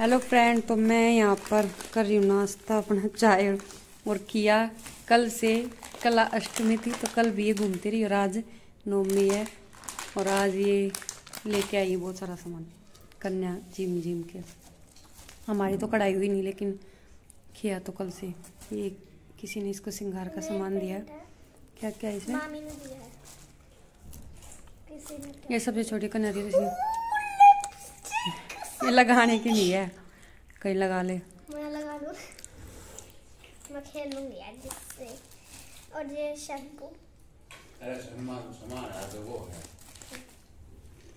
Hello friend, तो मैं यहाँ पर कर रही हूँ नाश्ता अपना चाय और किया। कल अष्टमी थी तो कल भी ये घूमती रही और आज नवमी है और आज ये लेके आई है बहुत सारा सामान कन्या जिम के। हमारी तो कढ़ाई हुई नहीं लेकिन किया तो कल से। ये किसी ने इसको श्रृंगार का सामान दिया। क्या क्या है इसमें? मामी ने दिया है। किसी ने ये सबसे छोटी कन्या थी इसमें। ये लगाने की नहीं है, कहीं लगा ले। मैं लगा लूं, मैं खेल लूंगी यार जिससे। और ये शैम्पू, अरे सामान है तो वो है।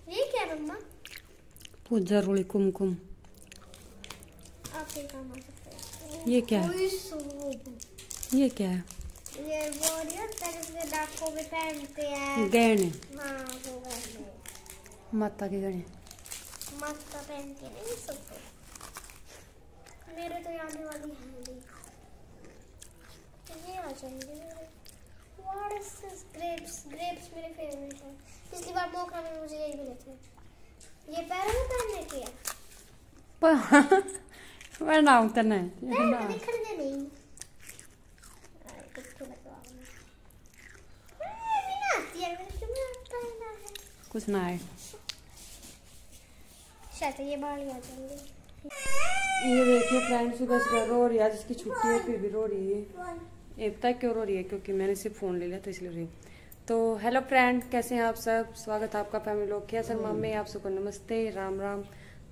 ये क्या मम्मा? पूजा रोली कुमकुम। आप ये काम आ सकते हैं। ये क्या है? ये क्या है? ये वॉरियर जिसके नाकों में पहनते हैं। गहने। हाँ वो गहने, माता के गहने। माता पहनती है ये सब। मेरे तो आने वाली है, ये आ जाएंगे मेरे। What is this? ग्रेप्स मेरे फेवरेट है। पिछली बार मोखरा में मुझे यही मिले थे। ये पैरों में पहनने के है। वरना उतना है दिखने नहीं। कुछ ना है। शायद ये बाहर आ जाएंगे। ये देखिए फ्रेंड, सुबह सुबह रो रही है। आज इसकी छुट्टी है फिर भी रो रही है। ये पता है क्यों रो रही है? क्योंकि मैंने सिर्फ फ़ोन ले लिया तो इसलिए रो रही है। तो हेलो फ्रेंड, कैसे हैं आप सब? स्वागत है आपका फैमिली लोग के सर माम में। आप सबको नमस्ते, राम राम।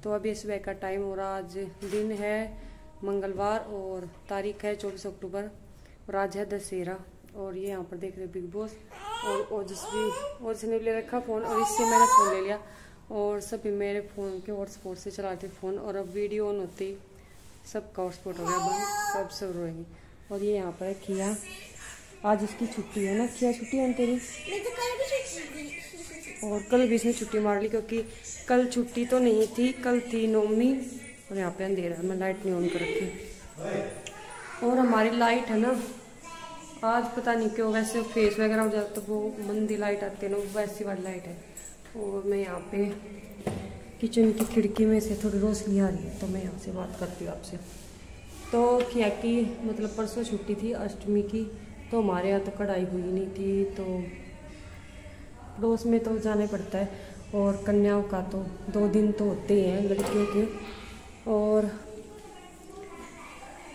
तो अभी सुबह का टाइम हो रहा, आज दिन है मंगलवार और तारीख है 24 अक्टूबर और आज है दशहरा। और ये यहाँ पर देख रहे बिग बॉस और ओजस ने ले रखा फ़ोन और इससे मैंने फ़ोन ले लिया और सभी मेरे फ़ोन के हॉटस्पॉट से चलाते फ़ोन। और अब वीडियो ऑन होती सबका हॉटस्पॉट हो गया बंद, सब सब रोएंगे। और ये यहाँ पर है किया, आज इसकी छुट्टी है ना। किया छुट्टी है तेरी? और कल भी इसने छुट्टी मार ली क्योंकि कल छुट्टी तो नहीं थी, कल थी नवमी। और यहाँ पे अंधेरा है, मैं लाइट नहीं ऑन कर रखी। और हमारी लाइट है ना आज पता नहीं क्यों, वैसे फेस वगैरह हो जाता तो वो मंदी लाइट आती है ना, वैसी वाली लाइट है। और मैं यहाँ पे किचन की खिड़की में से थोड़ी रोशनी आ रही है तो मैं यहाँ से बात करती हूँ आपसे। तो किया कि मतलब परसों छुट्टी थी अष्टमी की, तो हमारे यहाँ तो कढ़ाई हुई नहीं थी तो पड़ोस में तो जाना पड़ता है। और कन्याओं का तो 2 दिन तो होते ही हैं लड़कियों के। और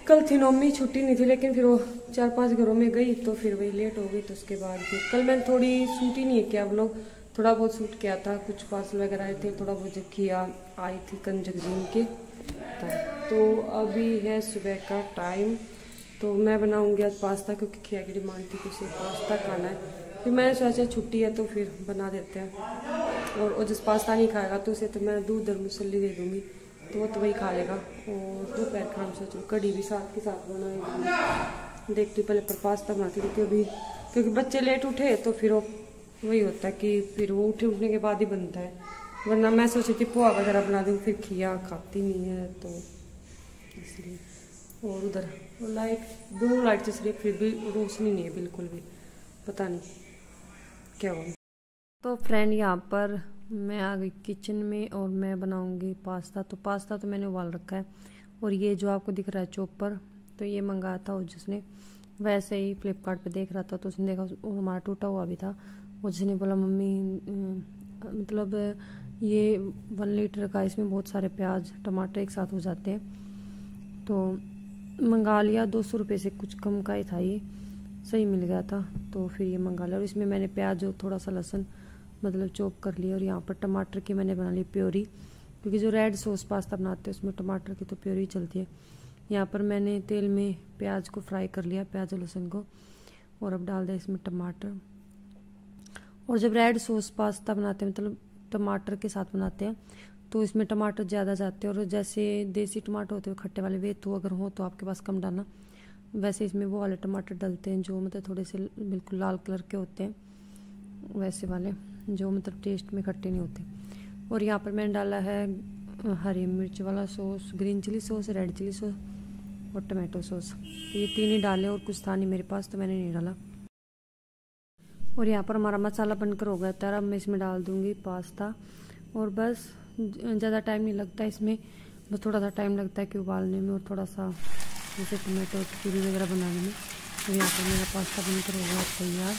कल थी नवमी, छुट्टी नहीं थी लेकिन फिर वो 4-5 घरों में गई तो फिर वही लेट हो गई। तो उसके बाद फिर कल मैंने थोड़ी शूट ही नहीं किया, व्लॉग थोड़ा बहुत शूट किया था, कुछ पार्सल वगैरह आए थे, थोड़ा बहुत किया। आई थी कंजगजीन के। तो अभी है सुबह का टाइम, तो मैं बनाऊंगी आज पास्ता क्योंकि खिया की डिमांड थी कि उसे पास्ता खाना है। फिर मैंने सोचा छुट्टी है तो फिर बना देते हैं। और जिस पास्ता नहीं खाएगा तो उसे तो मैं दूध और मूसली दे दूँगी तो वो तो वही खा लेगा। और दोपहर खाना सोचूँ कढ़ी भी साथ के साथ बनाएगी। देखती पहले पर पास्ता बनाती थी अभी क्योंकि बच्चे लेट उठे तो फिर वही होता है कि फिर वो उठने के बाद ही बनता है। वरना मैं सोची थी पोहा वगैरह बना दूँ, फिर खिया खाती नहीं है तो इसलिए। और उधर लाइट, दोनों लाइट चल रही है फिर भी रोशनी नहीं है बिल्कुल भी, पता नहीं क्या हुआ। तो फ्रेंड यहाँ पर मैं आ गई किचन में और मैं बनाऊंगी पास्ता। तो पास्ता तो मैंने उबाल रखा है। और ये जो आपको दिख रहा है चॉपर, तो ये मंगाया था और जिसने वैसे ही फ्लिपकार्ट पे देख रहा था तो उसने देखा वो हमारा टूटा हुआ भी था। वो जिसने बोला मम्मी मतलब ये 1 लीटर का, इसमें बहुत सारे प्याज टमाटर एक साथ हो जाते हैं। तो मंगा लिया, 200 रुपये से कुछ कम का ही था, ये सही मिल गया था तो फिर ये मंगा लिया। और इसमें मैंने प्याज और थोड़ा सा लहसुन मतलब चॉप कर लिया। और यहाँ पर टमाटर की मैंने बना ली प्योरी, क्योंकि जो रेड सॉस पास्ता बनाते हैं उसमें टमाटर की तो प्योरी चलती है। यहाँ पर मैंने तेल में प्याज को फ्राई कर लिया, प्याज और लहसुन को, और अब डाल दिया इसमें टमाटर। और जब रेड सॉस पास्ता बनाते हैं मतलब टमाटर के साथ बनाते हैं तो इसमें टमाटर ज़्यादा जाते हैं। और जैसे देसी टमाटर होते हैं खट्टे वाले, वे तो अगर हो तो आपके पास कम डालना। वैसे इसमें वो वाले टमाटर डलते हैं जो मतलब थोड़े से बिल्कुल लाल कलर के होते हैं, वैसे वाले जो मतलब टेस्ट में खट्टे नहीं होते। और यहाँ पर मैंने डाला है हरी मिर्च वाला sauce, green chilli sauce, red chilli sauce और टमाटो सॉस। ये 3 ही डाले और कुछ था नहीं मेरे पास तो मैंने नहीं डाला। और यहाँ पर हमारा मसाला बनकर हो गया था। अब मैं इसमें डाल दूँगी पास्ता और बस, ज़्यादा टाइम नहीं लगता इसमें। बस थोड़ा सा टाइम लगता है कि उबालने में, और थोड़ा सा जैसे टमाटो प्यूरी वगैरह बनाने में। तो यहाँ पर मेरा पास्ता बनकर हो गया तैयार।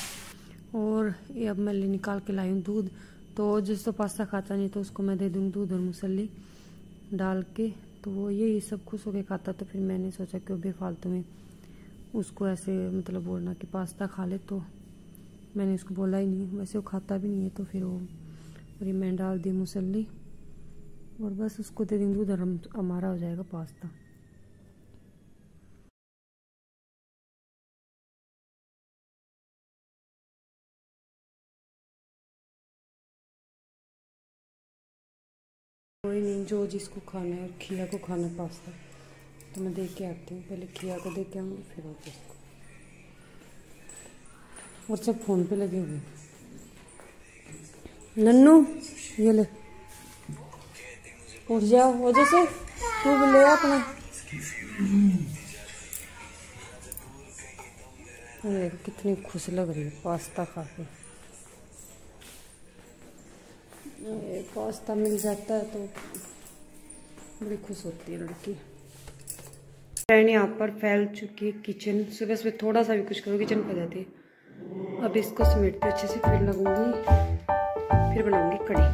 और ये अब मैं निकाल के लाई हूँ दूध। तो जिस तो पास्ता खाता नहीं तो उसको मैं दे दूँ दूध और मूसली डाल के, तो वो यही सब खुश होके खाता। तो फिर मैंने सोचा कि बेफालतू में उसको ऐसे मतलब बोलना कि पास्ता खा ले, तो मैंने उसको बोला ही नहीं। वैसे वो खाता भी नहीं है, तो फिर वो और ये मैं डाल दी मूसली और बस उसको दे देंगे दूध और हमारा हो जाएगा पास्ता। कोई नहीं, जो जिसको खाना है, और खिया को खाना है पास्ता, तो मैं देख के आती हूँ। पहले खिया को देख के आऊँगी फिर और जिसको। और सब फ़ोन पे लगे हुए। नन्नू ये ले, उठ जाओ, वजह से तू ले अपना। कितनी खुश लग रही है पास्ता खा के। पास्ता मिल जाता है तो बड़ी खुश होती है लड़की। फ्रेंड यहाँ पर फैल चुकी है किचन। सुबह सुबह थोड़ा सा भी कुछ करो किचन पर जाती है। अब इसको समेटते अच्छे से, फिर लगूंगी, फिर बनाऊंगी कढ़ी।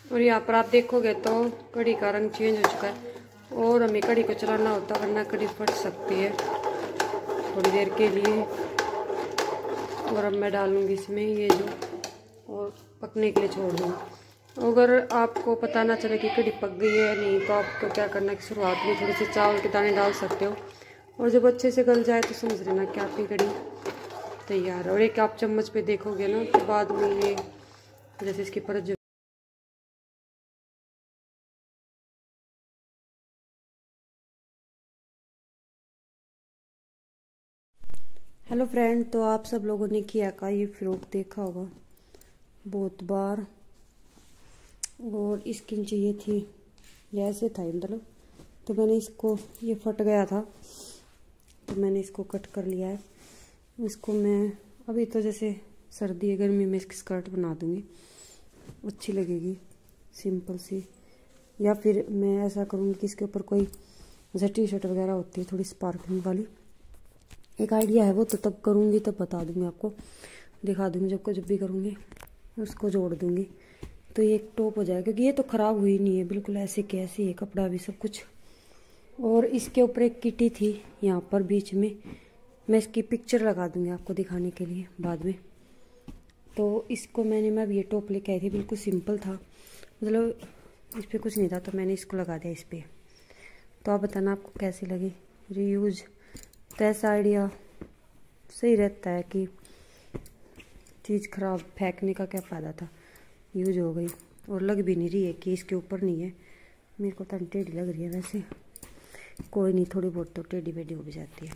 और यहाँ पर आप देखोगे तो कढ़ी का रंग चेंज हो चुका है, और हमें कढ़ी को चलाना होता है वरना कढ़ी फट सकती है थोड़ी देर के लिए। और अब मैं डालूंगी इसमें ये जो, और पकने के लिए छोड़ दूँगी। अगर आपको पता ना चले कि कढ़ी पक गई है या नहीं, तो आपको क्या करना है कि शुरुआत में थोड़े से चावल के दाने डाल सकते हो, और जब अच्छे से गल जाए तो समझ लेना कि आपकी कढ़ी तैयार है। और एक आप चम्मच पे देखोगे ना तो बाद में ये जैसे इसकी परत जो हेलो फ्रेंड, तो आप सब लोगों ने किया का ये फ्रॉक देखा होगा बहुत बार, और स्किन चाहिए थी, ये ऐसे था मतलब। तो मैंने इसको, ये फट गया था तो मैंने इसको कट कर लिया है। इसको मैं अभी तो जैसे सर्दी है, गर्मी में इसकी स्कर्ट बना दूंगी, अच्छी लगेगी सिंपल सी। या फिर मैं ऐसा करूँगी कि इसके ऊपर कोई जैसे टी शर्ट वगैरह होती है थोड़ी स्पार्कलिंग वाली, एक आइडिया है वो, तो तब करूँगी, तब बता दूँगी आपको, दिखा दूँगी जब भी करूँगी उसको जोड़ दूँगी। तो ये एक टॉप हो जाएगा, क्योंकि ये तो ख़राब हुई नहीं है, बिल्कुल ऐसे के ऐसे है, कपड़ा भी सब कुछ। और इसके ऊपर एक किटी थी यहाँ पर बीच में, मैं इसकी पिक्चर लगा दूँगी आपको दिखाने के लिए बाद में। तो इसको मैं अब ये टॉप लेके आई थी, बिल्कुल सिंपल था, मतलब इस पर कुछ नहीं था, तो मैंने इसको लगा दिया इस पर। तो आप बताना आपको कैसी लगी। रीयूज तो ऐसा आइडिया सही रहता है कि चीज़ ख़राब फेंकने का क्या फ़ायदा था, यूज हो गई और लग भी नहीं रही है कि इसके ऊपर नहीं है। मेरे को तो टेढ़ी लग रही है, वैसे कोई नहीं, थोड़ी बहुत तो टेढ़ी बेढ़ी हो भी जाती है।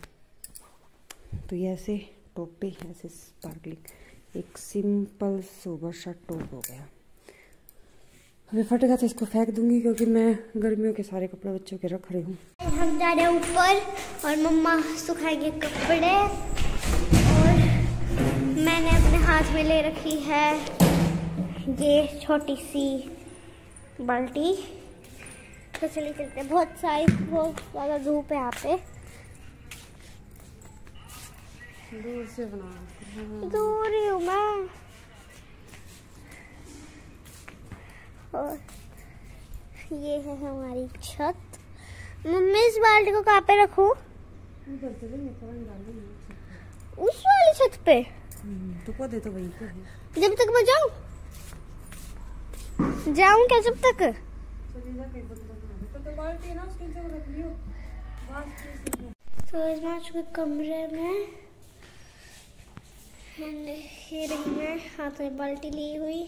तो ये ऐसे टॉप पे ऐसे स्पार्कलिंग एक सिंपल सोबर सा टॉप हो गया। अभी फटेगा तो इसको फेंक दूंगी क्योंकि मैं गर्मियों के सारे कपड़े बच्चों के रख रही हूँ। हम जा रहे हैं ऊपर और मम्मा सुखाएंगे कपड़े और मैंने अपने हाथ में ले रखी है ये छोटी सी बाल्टी। तो चलिए चलते हैं। बहुत ज़्यादा धूप है यहाँ पे। दूर से बना दूर ही हूँ मैं। और ये है हमारी छत। मम्मी इस बाल्टी को कहाँ पे रखूँ? उस वाली छत पे। तो पौधे तो वहीं पे है। जब तक मैं जाऊँ क्या जब तक? तो इस कमरे में ये रही मैं हाथ में बाल्टी ली हुई।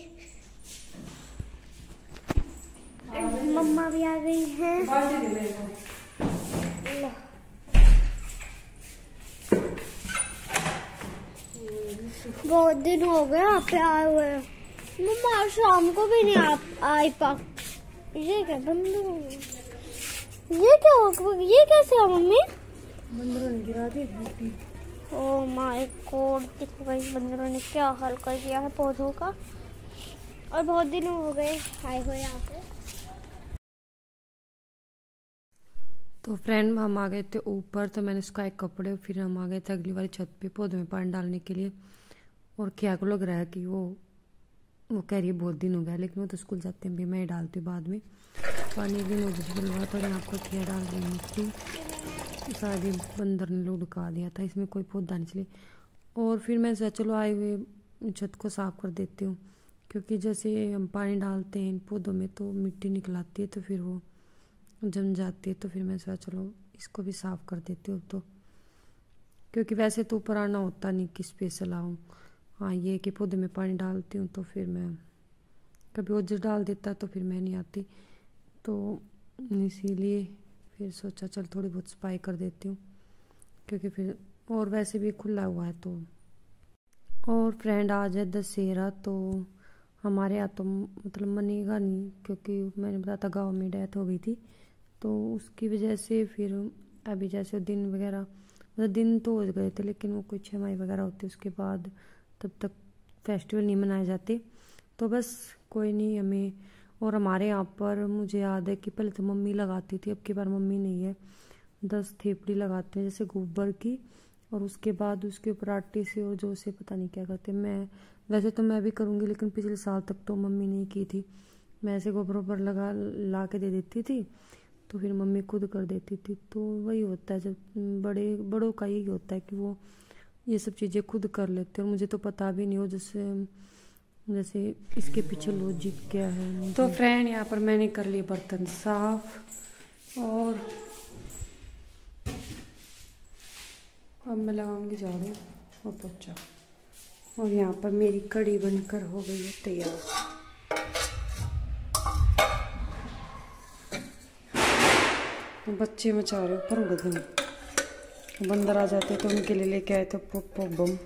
मम्मा भी आ गई हैं। बहुत दिन हो गए आप पे आए हुए। मम्मा शाम को भी नहीं आई पा। ये क्या बंद हो गया? ये कैसे हुआ मम्मी? बंदरों ने गिरा दी। ओह माय गॉड, देखो गाइस बंदरों ने क्या हाल कर दिया है पौधों का। और बहुत दिन हो गए आए हुए यहाँ पे। तो फ्रेंड हम आ गए थे ऊपर, तो मैंने सुखाए कपड़े, फिर हम आ गए थे अगली वाली छत पे पौधों में पानी डालने के लिए। और क्या को लग रहा है कि वो कह रही है बहुत दिन हो गया, लेकिन वो तो स्कूल जाते हैं भी मैं डालती हूँ बाद में पानी। भी मुझे था यहाँ पर क्या डाल रही मिट्टी, शायद बंदर ने लुढ़का दिया था, इसमें कोई पौधा नहीं चले। और फिर मैं सोचा चलो आए हुए छत को साफ कर देती हूँ, क्योंकि जैसे हम पानी डालते हैं इन पौधों में तो मिट्टी निकलाती है तो फिर वो जम जाती है। तो फिर मैं सोचा चलो इसको भी साफ कर देती हूँ, तो क्योंकि वैसे तो ऊपर आना होता नहीं कि स्पेशल आऊँ। हाँ ये कि पौधे में पानी डालती हूँ तो फिर मैं कभी ओझर डाल देता तो फिर मैं नहीं आती, तो इसीलिए फिर सोचा चल थोड़ी बहुत सफाई कर देती हूँ, क्योंकि फिर और वैसे भी खुला हुआ है। तो और फ्रेंड आज है दशहरा, तो हमारे यहाँ तो मतलब मनेगा नहीं, क्योंकि मैंने बताया था गाँव में डेथ हो गई थी, तो उसकी वजह से फिर अभी जैसे दिन वगैरह मतलब दिन तो हो गए थे, लेकिन वो कोई छमाई वगैरह होती उसके बाद तब तक फेस्टिवल नहीं मनाए जाते। तो बस कोई नहीं हमें। और हमारे यहाँ पर मुझे याद है कि पहले तो मम्मी लगाती थी, अब की बार मम्मी नहीं है, 10 थेपड़ी लगाते हैं जैसे गोबर की, और उसके बाद उसके ऊपर आटे से और जो से पता नहीं क्या करते। मैं वैसे तो मैं भी करूँगी, लेकिन पिछले साल तक तो मम्मी नहीं की थी, मैं ऐसे गोबर वोबर ला के दे देती थी, तो फिर मम्मी खुद कर देती थी। तो वही होता है जब बड़ों का यही होता है कि वो ये सब चीज़ें खुद कर लेते हैं, और मुझे तो पता भी नहीं हो जैसे इसके पीछे लॉजिक क्या है। तो फ्रेंड यहाँ पर मैंने कर लिए बर्तन साफ, और अब मैं लगाऊंगी झाड़ू और पोछा। और यहाँ पर मेरी कढ़ी बनकर हो गई है तैयार। बच्चे मचा रहे ऊपर गधन, बंदर आ जाते तो उनके लिए लेके आए थे पॉप बम,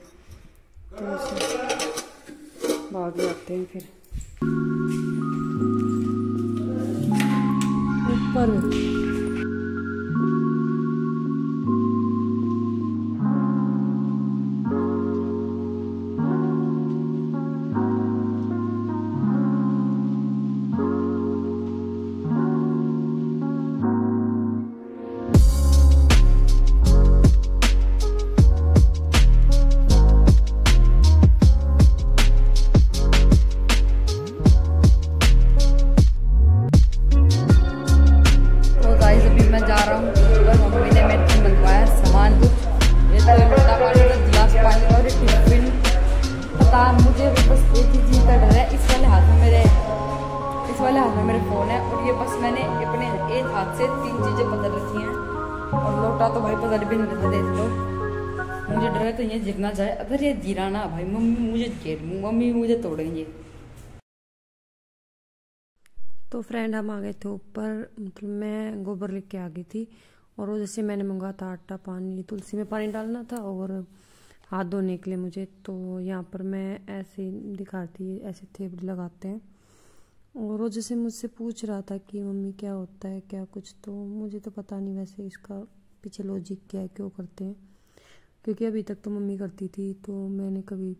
तो ऐसे भाग जाते हैं फिर ऊपर। मुझे बस एक ही चीज़ का डर है, इस वाले हाथ में मेरे फ़ोन है, और ये बस मैंने अपने एक हाथ से 3 चीज़ें पकड़ रखी हैं, और लोटा तो भाई पकड़ भी नहीं रहता। देख लो, मुझे डर है तो ये गिर ना जाए, अगर ये गिरा ना भाई मम्मी मुझे तोड़ेंगे। तो फ्रेंड हम आ गए थे ऊपर, मतलब मैं गोबर लेके आ गई थी, और वो जैसे मैंने मंगाया था आटा, पानी, तुलसी में पानी डालना था और हाथ धोने के लिए मुझे, तो यहाँ पर मैं ऐसे दिखाती, ऐसे थेपड़ी लगाते हैं। और वो जैसे मुझसे पूछ रहा था कि मम्मी क्या होता है क्या कुछ, तो मुझे तो पता नहीं वैसे इसका पीछे लॉजिक क्या है, क्यों करते हैं, क्योंकि अभी तक तो मम्मी करती थी तो मैंने कभी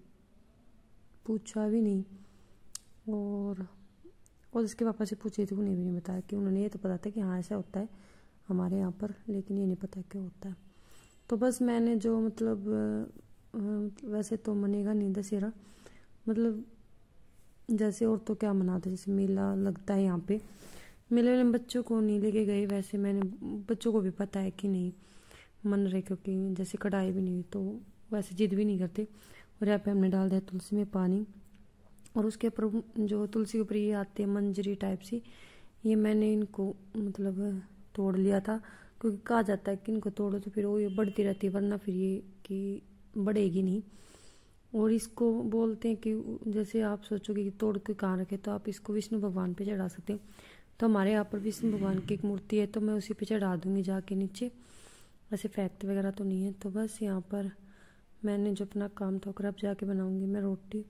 पूछा भी नहीं। और उसके पापा से पूछे थे, उन्हें भी नहीं बताया, कि उन्होंने ये तो पता था कि हाँ ऐसा होता है हमारे यहाँ पर, लेकिन ये नहीं पता क्यों होता है। तो बस मैंने जो मतलब वैसे तो मनेगा नहीं दशहरा, मतलब जैसे और तो क्या मनाते, जैसे मेला लगता है यहाँ पे, मेले में बच्चों को नहीं लेके गए, वैसे मैंने बच्चों को भी पता है कि नहीं मन रहे, क्योंकि जैसे कढ़ाई भी नहीं हुई तो वैसे जिद भी नहीं करते। और यहाँ पे हमने डाल दिया तुलसी में पानी, और उसके ऊपर जो तुलसी के ऊपर ये आते हैं मंजरी टाइप सी, ये मैंने इनको मतलब तोड़ लिया था, क्योंकि कहा जाता है कि इनको तोड़ो तो फिर वो ये बढ़ती रहती है, वरना फिर ये कि बढ़ेगी नहीं। और इसको बोलते हैं कि जैसे आप सोचोगे कि तोड़ के कहाँ रखे, तो आप इसको विष्णु भगवान पे चढ़ा सकते हैं। तो हमारे यहाँ पर विष्णु भगवान की एक मूर्ति है, तो मैं उसी पे चढ़ा दूंगी जाके नीचे, वैसे फैक्ट वगैरह तो नहीं है। तो बस यहाँ पर मैंने जो अपना काम था अब जाके बनाऊंगी मैं रोटी,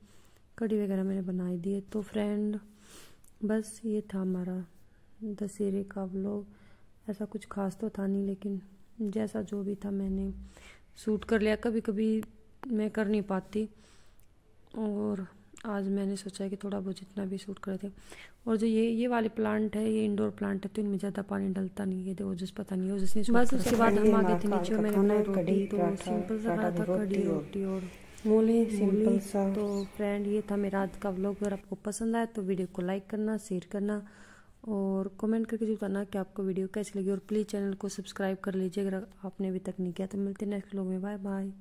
कढ़ी वगैरह मैंने बनाई दी है। तो फ्रेंड बस ये था हमारा दशहरे का व्लॉग, ऐसा कुछ खास तो था नहीं, लेकिन जैसा जो भी था मैंने शूट कर लिया। कभी कभी मैं कर नहीं पाती, और आज मैंने सोचा कि थोड़ा बहुत जितना भी शूट करे थे। और जो ये वाले प्लांट है, ये इंडोर प्लांट है, तो इनमें ज़्यादा पानी डलता नहीं है, वो जिस पता नहीं है जिसने बस। उसके बाद हम आ गए थे नीचे, मैंने बनाई रोटी, तो सिंपल सा बना था, कढ़ी रोटी और मूली सिंपल सा। तो फ्रेंड ये था मेरा आज का व्लॉग। अगर आपको पसंद आया तो वीडियो को लाइक करना, शेयर करना और कमेंट करके जो बताना कि आपको वीडियो कैसी लगी। और प्लीज़ चैनल को सब्सक्राइब कर लीजिए अगर आपने अभी तक नहीं किया। तो मिलते हैं नेक्स्ट व्लॉग में, बाय बाय।